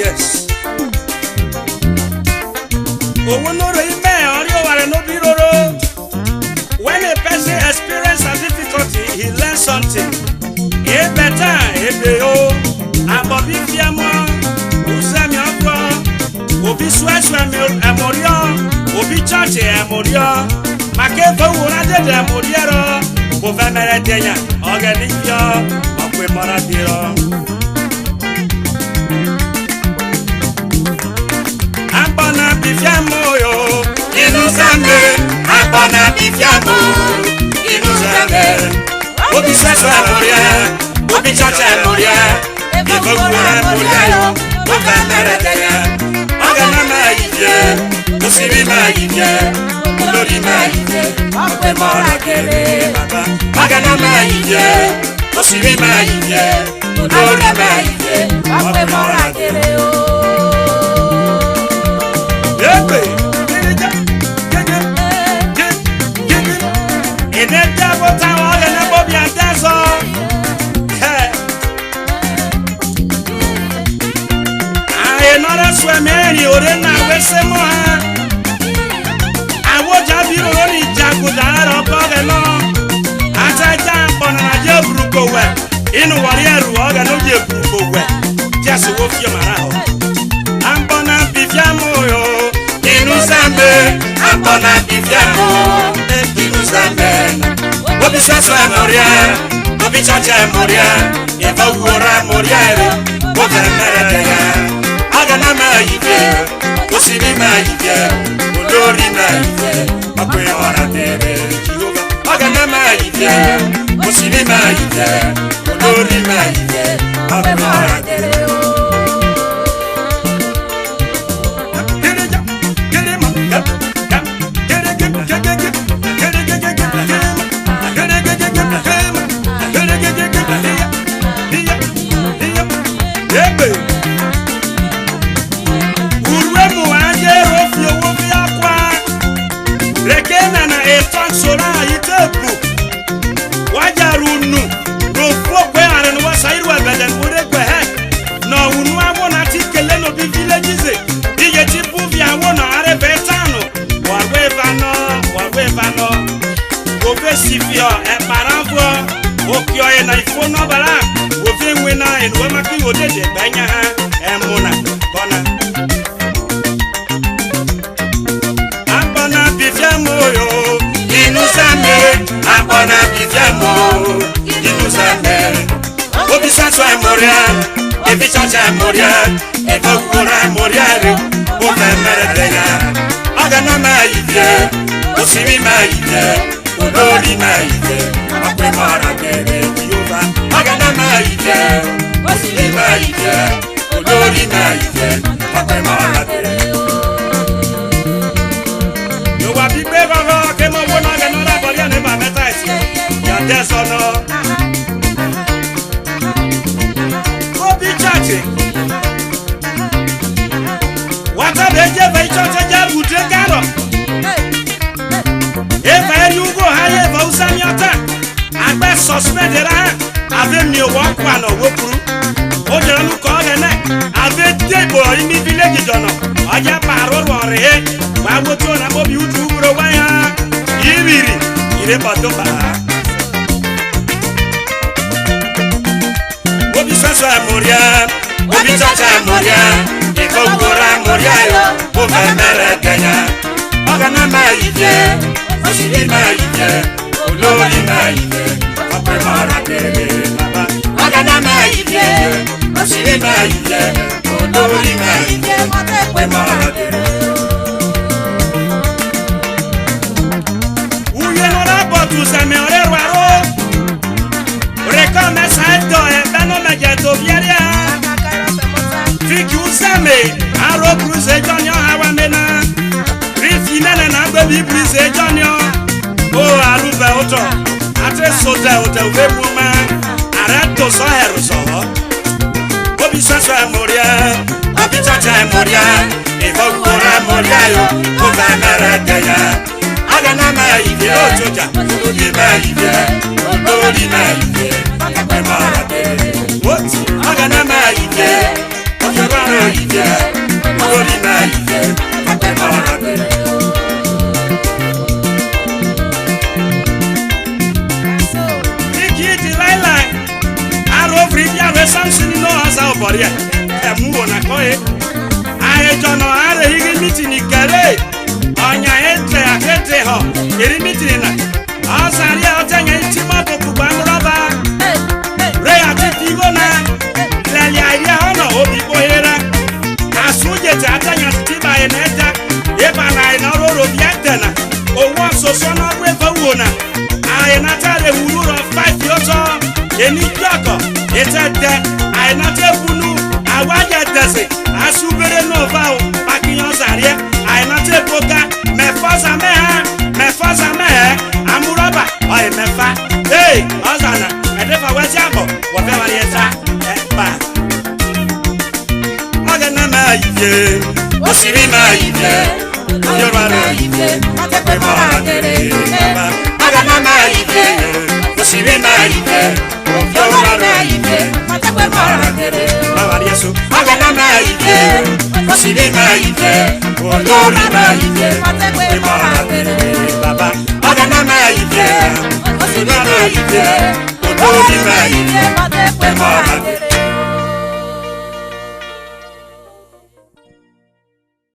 yes. When a person experiences a difficulty, he learns something. A better, a better. Abobi fiamo, usami afro. Obi sweswe amorio, obi chache amorio. Makefo wurade de amoriero. Bova meretenya, organifio, makwe moradiro. Abona bifiamo yo, inuzambe. Abona bifiamo, inuzambe. Obi sweswe amorio, obi chache amorio. Ibo wura amorio yo, bova meretenya. Oganama yije, usibi ma yije. Lori maije, akwe mora kere baba. Magana maije, osiri maije. Lori maije, akwe mora kere o. Yebe, gege, gege, gege. Ene dabo tawo ene bobi adeso. Aye nora swemeni ore na wesemo ha. Jabiro ni jagudaro kogeno ataja bonana je bruko we inu warrior oga no je bruko we just wo fie mara ho ambona bifiamo yo inu zambe ambona bifiamo inu zambe obi sasa moria obi chacha moria eva wora moria ere oga meredeya aga na maije osiri maije olori maije akwe ora tere Jehova agana maije osiri maije olori maije akwe ora tere Rekena na etan sora itepu wajarunu rofo kwe aren wasairu abeden urekwe he no unu awo na tikele no bi villages iye tipu vi awo na are betano wawevano ofe sifio e paranfo okyo e na ifo no bara ofe nwena enwe maki odede banya ha emuna kona abona bifiamo yo inuzame abona bifiamo inuzame obi sanso amoria ebi chacha amoria evokura amoria re ofe meredeya agana maije osimi maije olori maije akwe mara kere Jehova agana maije osimi maije olori maije akwe mara kere wa bi be baba ke mo wona ga no la bolia ne ba meta isi ya desono obi chache wata beje be chache ja bude garo e fa yugo ha ye ba usamiota agbe suspend ra ave mi wo kwa no wo kuru o je nu ko ga ne ave debo imi village jono aja paro re wa wo to na bo bi utu bro wa ya ibiri ire patomba obi sasa moria obi chacha moria e ko gora moria yo o fa mere kenya agana maije osiri maije olori maije akwe mara kere baba agana maije osiri maije olori maije akwe mara kere tu se me ore ruaro recome salto e beno me jeto viaria fiki usame aro cruise jonio hawa mena rifinene na baby cruise jonio o aruve oto atre sote ote vebuma arato so hero so obi sasa moria obi chacha moria e vogora moria yo o va meredeya agana maije ojoja obi maije olori maije akwe mara kere what agana maije ife, olórí ma ife, ọ̀pẹ̀ mọ́ra gbèrè. Igi di láíláí, aró fìrí bí àwẹ̀ Samson ní ọ̀sán ọ̀bọ̀rí ẹ̀, ẹ̀mú wò nà kọ́ yẹ. Àyẹ̀jọ̀nà àrẹ̀ igi mítìnì kẹrẹ́, ọ̀nyà ẹ̀tẹ̀ àkẹ́tẹ̀ họ, èrì mítìnì nà. Ọ̀sán rí ọ̀tẹ̀ yẹn tí mọ́tò kùgbà ń rọ́bà. Rẹ̀ àti tìgó náà, lẹ́yìn àyè ọ̀nà òbí kóyèrè. Àsúnjẹ̀tẹ̀ àtẹ̀yà tí báyìí nà ẹ̀ta, ìbànà àyìnà róró bí ẹ̀tẹ̀ nà. Owó àsosọ́ náà gbé fẹ́wò nà. Àyìnà tẹ̀lé wúrú rọ̀ 5 yọ̀tọ̀. Èmi jọ̀kọ̀, ìtẹ̀tẹ̀, àyìnà tẹ̀ funu, àwájẹ̀ tẹ̀sẹ̀, àsúbẹ̀rẹ̀ náà bá o, pàkíyàn sàríẹ̀, àyìnà tẹ̀ fọ́ká, mẹ̀fọ́sà mẹ́hẹ́, àmúrọ́bà, ọ̀yẹ̀ mẹ́fà. Hey, ọ̀sánà, ẹ̀dẹ́fà wẹ́sí àbọ̀, wọ̀fẹ́ wà ní ẹ̀ta, ẹ̀pà. Ọ̀gẹ̀ náà máa yìí òsìrí máa yìí Yorùbá náà yìí ọ̀tẹ̀pẹ̀ mọ́ra kéré. Ọ̀gẹ̀ náà máa yìí òsìrí máa yìí Yorùbá náà yìí ọ̀tẹ̀pẹ̀ mọ́ra kéré. Bàbá rí ẹ̀sùn. Ọ̀gẹ̀ náà máa yìí òsìrí máa yìí olórí máa yìí ọ̀tẹ̀pẹ̀ mọ́ra kéré. Bàbá ọ̀gẹ̀ náà máa yìí òsìrí máa yìí olórí máa yìí ọ̀tẹ̀pẹ̀ mọ́ra kéré.